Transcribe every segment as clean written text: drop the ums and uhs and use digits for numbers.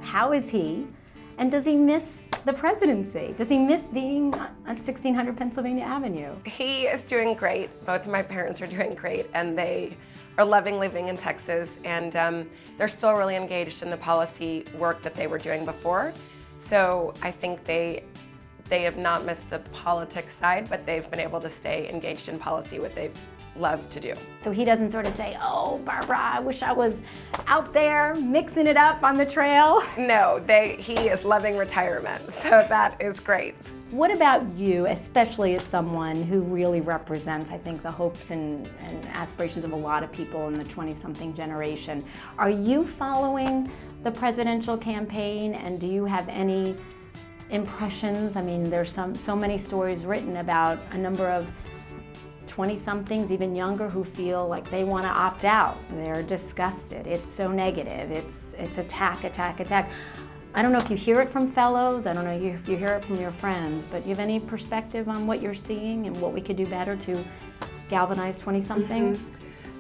How is he? And does he miss the presidency? Does he miss being at 1600 Pennsylvania Avenue? He is doing great. Both of my parents are doing great, and they are loving living in Texas, and they're still really engaged in the policy work that they were doing before. So I think they have not missed the politics side, but they've been able to stay engaged in policy, what they've loved to do. So he doesn't sort of say, oh, Barbara, I wish I was out there mixing it up on the trail. No, he is loving retirement, so that is great. What about you, especially as someone who really represents, I think, the hopes and aspirations of a lot of people in the 20-something generation? Are you following the presidential campaign, and do you have any impressions? I mean, there's so many stories written about a number of 20-somethings, even younger, who feel like they want to opt out. They're disgusted. It's so negative. It's attack, attack, attack. I don't know if you hear it from fellows. I don't know if you hear it from your friends, but do you have any perspective on what you're seeing and what we could do better to galvanize 20-somethings?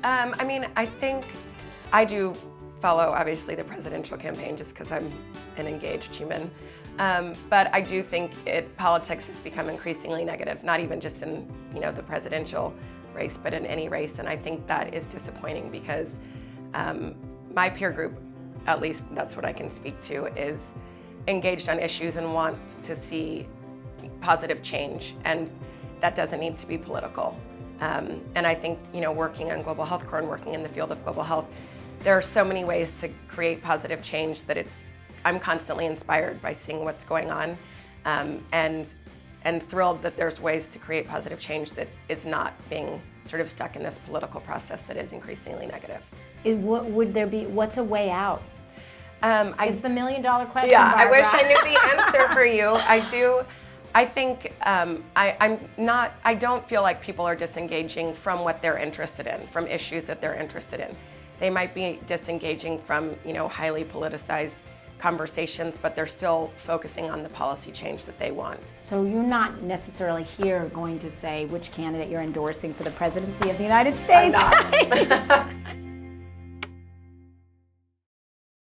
Mm-hmm. I mean, I think I do follow, obviously, the presidential campaign just because I'm an engaged human. But I do think politics has become increasingly negative, not even just in the presidential race, but in any race. And I think that is disappointing because my peer group, at least that's what I can speak to, is engaged on issues and wants to see positive change. And that doesn't need to be political. And I think, working on global health care and working in the field of global health, there are so many ways to create positive change that I'm constantly inspired by seeing what's going on, and thrilled that there's ways to create positive change that is not being sort of stuck in this political process that is increasingly negative. What's a way out? It's the $1 million question, Yeah, Barbara. I wish I knew the answer for you. I think I don't feel like people are disengaging from what they're interested in, from issues that they're interested in. They might be disengaging from, highly politicized conversations, but they're still focusing on the policy change that they want. So you're not necessarily here going to say which candidate you're endorsing for the presidency of the United States. I'm not.